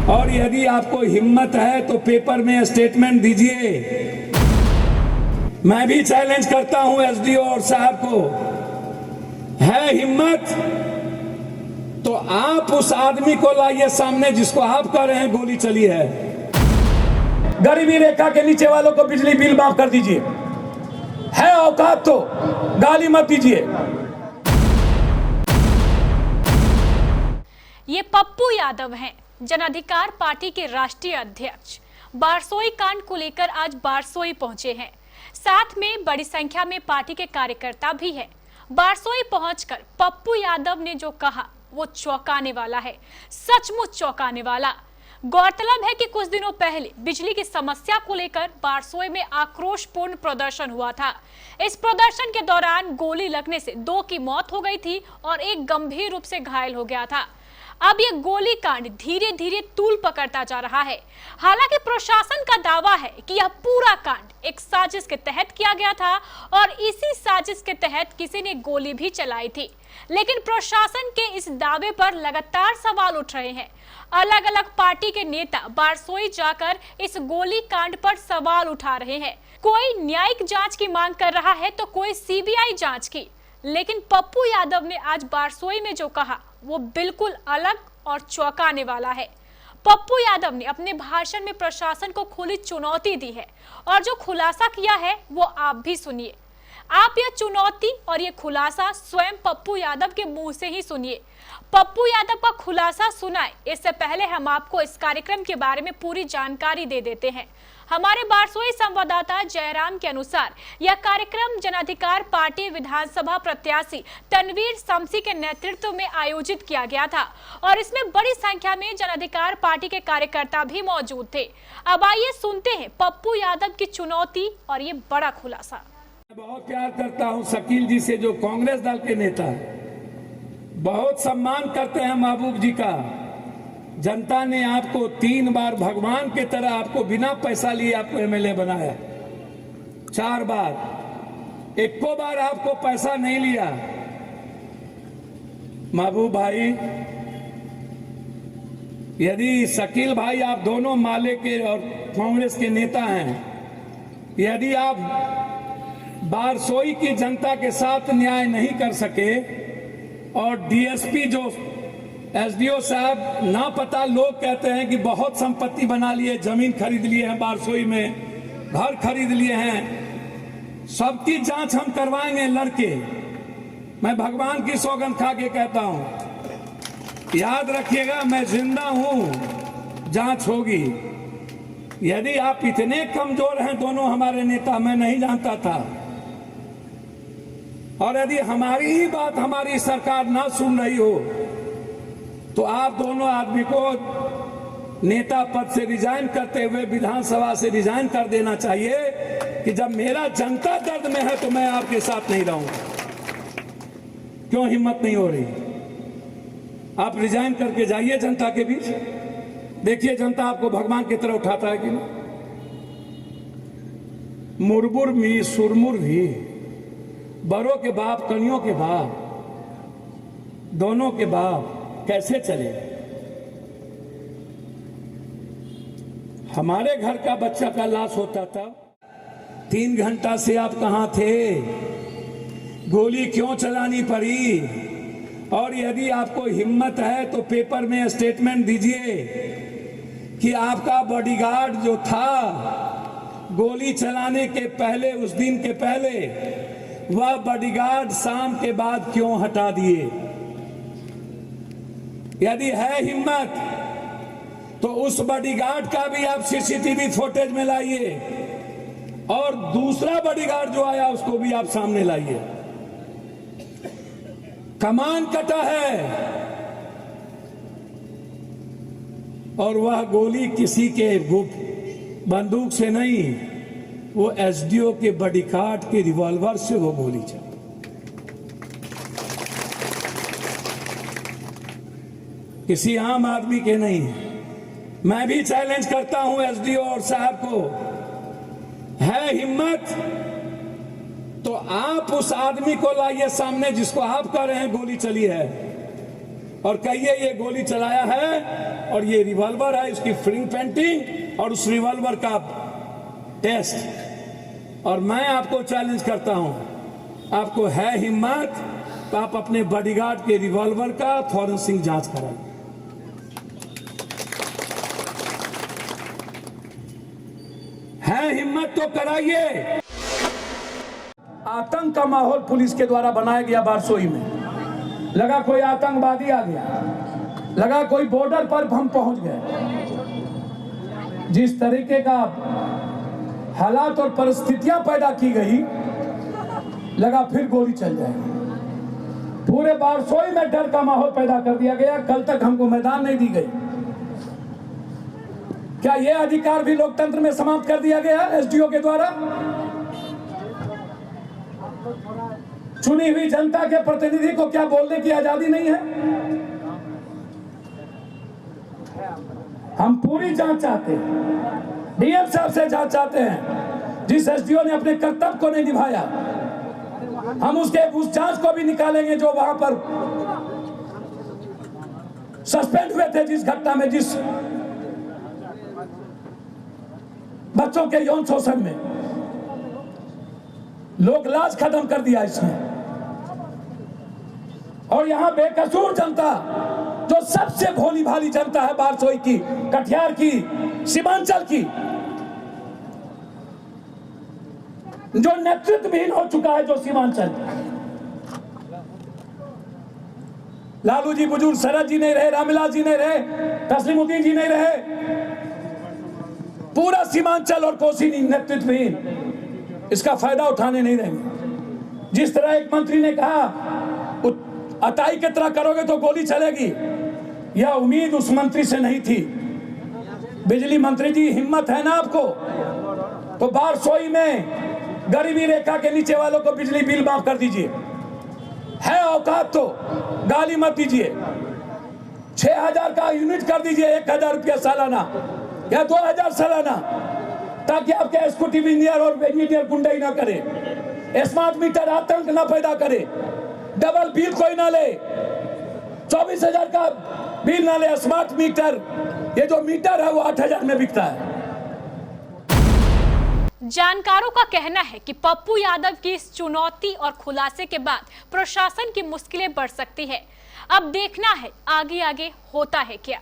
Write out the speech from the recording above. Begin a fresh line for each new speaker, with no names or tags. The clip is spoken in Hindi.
और यदि आपको हिम्मत है तो पेपर में स्टेटमेंट दीजिए। मैं भी चैलेंज करता हूं एसडीओ और साहब को, है हिम्मत तो आप उस आदमी को लाइए सामने जिसको आप कह रहे हैं गोली चली है। गरीबी रेखा के नीचे वालों को बिजली बिल माफ कर दीजिए, है औकात तो गाली मत दीजिए।
ये पप्पू यादव हैं, जन अधिकार पार्टी के राष्ट्रीय अध्यक्ष। बारसोई कांड को लेकर आज बारसोई पहुंचे हैं, साथ में बड़ी संख्या में पार्टी के कार्यकर्ता भी हैं। बारसोई पहुंचकर पप्पू यादव ने जो कहा वो चौंकाने वाला है, सचमुच चौंकाने वाला। गौरतलब है कि कुछ दिनों पहले बिजली की समस्या को लेकर बारसोई में आक्रोशपूर्ण प्रदर्शन हुआ था। इस प्रदर्शन के दौरान गोली लगने से 2 की मौत हो गई थी और एक गंभीर रूप से घायल हो गया था। अब ये गोली कांड धीरे धीरे तूल पकड़ता जा रहा है। हालांकि प्रशासन का दावा है कि यह पूरा कांड एक साजिश के तहत किया गया था और इसी साजिश के तहत किसी ने गोली भी चलाई थी। लेकिन प्रशासन के इस दावे पर लगातार सवाल उठ रहे हैं। अलग अलग पार्टी के नेता बारसोई जाकर इस गोली कांड पर सवाल उठा रहे हैं। कोई न्यायिक जांच की मांग कर रहा है तो कोई सीबीआई जांच की। लेकिन पप्पू यादव ने आज बारसोई में जो कहा वो बिल्कुल अलग और चौंकाने वाला है। पप्पू यादव ने अपने भाषण में प्रशासन को खुली चुनौती दी है और जो खुलासा किया है वो आप भी सुनिए। आप यह चुनौती और ये खुलासा स्वयं पप्पू यादव के मुंह से ही सुनिए। पप्पू यादव का खुलासा सुनाए इससे पहले हम आपको इस कार्यक्रम के बारे में पूरी जानकारी दे देते हैं। हमारे बारसोई संवाददाता जयराम के अनुसार यह कार्यक्रम जन अधिकार पार्टी विधानसभा प्रत्याशी तनवीर शमसी के नेतृत्व में आयोजित किया गया था और इसमें बड़ी संख्या में जन अधिकार पार्टी के कार्यकर्ता भी मौजूद थे। अब आइए सुनते हैं पप्पू यादव की चुनौती और ये बड़ा खुलासा।
बहुत प्यार करता हूं शकील जी से, जो कांग्रेस दल के नेता है। बहुत सम्मान करते हैं महबूब जी का। जनता ने आपको 3 बार भगवान की तरह आपको बिना पैसा लिए आपको एमएलए बनाया। 4 बार, एको बार आपको पैसा नहीं लिया। महबूब भाई, यदि शकील भाई आप दोनों माले के और कांग्रेस के नेता हैं, यदि आप बारसोई की जनता के साथ न्याय नहीं कर सके और डीएसपी जो एसडीओ साहब, ना पता लोग कहते हैं कि बहुत संपत्ति बना लिए, जमीन खरीद लिए हैं बारसोई में, घर खरीद लिए हैं, सबकी जांच हम करवाएंगे लड़के। मैं भगवान की सौगंध खा के कहता हूं, याद रखिएगा मैं जिंदा हूं, जांच होगी। यदि आप इतने कमजोर हैं दोनों हमारे नेता, मैं नहीं जानता था। और यदि हमारी ही बात हमारी सरकार ना सुन रही हो तो आप दोनों आदमी को नेता पद से रिजाइन करते हुए विधानसभा से रिजाइन कर देना चाहिए कि जब मेरा जनता दर्द में है तो मैं आपके साथ नहीं रहूंगा। क्यों हिम्मत नहीं हो रही? आप रिजाइन करके जाइए जनता के बीच, देखिए जनता आपको भगवान की तरह उठाता है कि नहीं। मुरमुर भी सुरमुर भी, बड़ों के बाप कनियों के बाप, दोनों के बाप कैसे चले? हमारे घर का बच्चा का लाश होता था, 3 घंटा से आप कहां थे? गोली क्यों चलानी पड़ी? और यदि आपको हिम्मत है तो पेपर में स्टेटमेंट दीजिए कि आपका बॉडीगार्ड जो था गोली चलाने के पहले, उस दिन के पहले, वह बॉडीगार्ड शाम के बाद क्यों हटा दिए? यदि है हिम्मत तो उस बॉडीगार्ड का भी आप सीसीटीवी फुटेज में लाइए और दूसरा बॉडीगार्ड जो आया उसको भी आप सामने लाइए। कमान कटा है और वह गोली किसी के बंदूक से नहीं, वो एसडीओ के बॉडीगार्ड के रिवॉल्वर से वो गोली चली। किसी आम आदमी के नहीं। मैं भी चैलेंज करता हूं एसडीओ और साहब को, है हिम्मत तो आप उस आदमी को लाइए सामने जिसको आप कह रहे हैं गोली चली है। और कहिए ये गोली चलाया है और ये रिवॉल्वर है, इसकी फिंगर पेंटिंग और उस रिवॉल्वर का टेस्ट। और मैं आपको चैलेंज करता हूं, आपको है हिम्मत तो आप अपने बॉडीगार्ड के रिवॉल्वर का फॉरेंसिक जांच कराएं। है हिम्मत तो कराइए। आतंक का माहौल पुलिस के द्वारा बनाया गया बारसोई में। लगा कोई आतंकवादी आ गया, लगा कोई बॉर्डर पर हम पहुंच गए। जिस तरीके का हालात और परिस्थितियां पैदा की गई, लगा फिर गोली चल जाएगी। पूरे बारसोई में डर का माहौल पैदा कर दिया गया। कल तक हमको मैदान नहीं दी गई। क्या यह अधिकार भी लोकतंत्र में समाप्त कर दिया गया एसडीओ के द्वारा? चुनी हुई जनता के प्रतिनिधि को क्या बोलने की आजादी नहीं है? हम पूरी जांच चाहते हैं, डीएम साहब से जांच चाहते हैं। जिस एसडीओ ने अपने कर्तव्य को नहीं निभाया, हम उस जांच को भी निकालेंगे जो वहां पर सस्पेंड हुए थे। जिस घटना में, जिस बच्चों के यौन शोषण में, लोग लाज खत्म कर दिया इसमें। और यहां बेकसूर जनता, जो सबसे भोली भाली जनता है बारसोई की, कटिहार की, सीमांचल की, जो नेतृत्वहीन हो चुका है, जो सीमांचल, लालू जी बुजुर्ग, शरद जी नहीं रहे, रामविलास जी नहीं रहे, तस्लीमुद्दीन जी नहीं रहे, पूरा सीमांचल और कोसी नेतृत्वहीन इसका फायदा उठाने नहीं देंगे। जिस तरह एक मंत्री ने कहा अताई की तरह करोगे तो गोली चलेगी, यह उम्मीद उस मंत्री से नहीं थी। बिजली मंत्री जी, हिम्मत है ना आपको तो बारसोई में गरीबी रेखा के नीचे वालों को बिजली बिल माफ कर दीजिए। है औकात तो गाली मत दीजिए। 6000 का यूनिट कर दीजिए, 1000 रुपया सालाना या 2000 सालाना, ताकि आपके एग्जीक्यूटिव इंजीनियर और इंजीनियर गुंडाई ना करे, स्मार्ट मीटर आतंक ना पैदा करे, डबल बिल कोई ना ले, 24,000 का बिल ना ले। स्मार्ट मीटर, ये जो मीटर है वो 8,000 में बिकता है।
जानकारों का कहना है कि पप्पू यादव की इस चुनौती और खुलासे के बाद प्रशासन की मुश्किलें बढ़ सकती है। अब देखना है आगे आगे होता है क्या।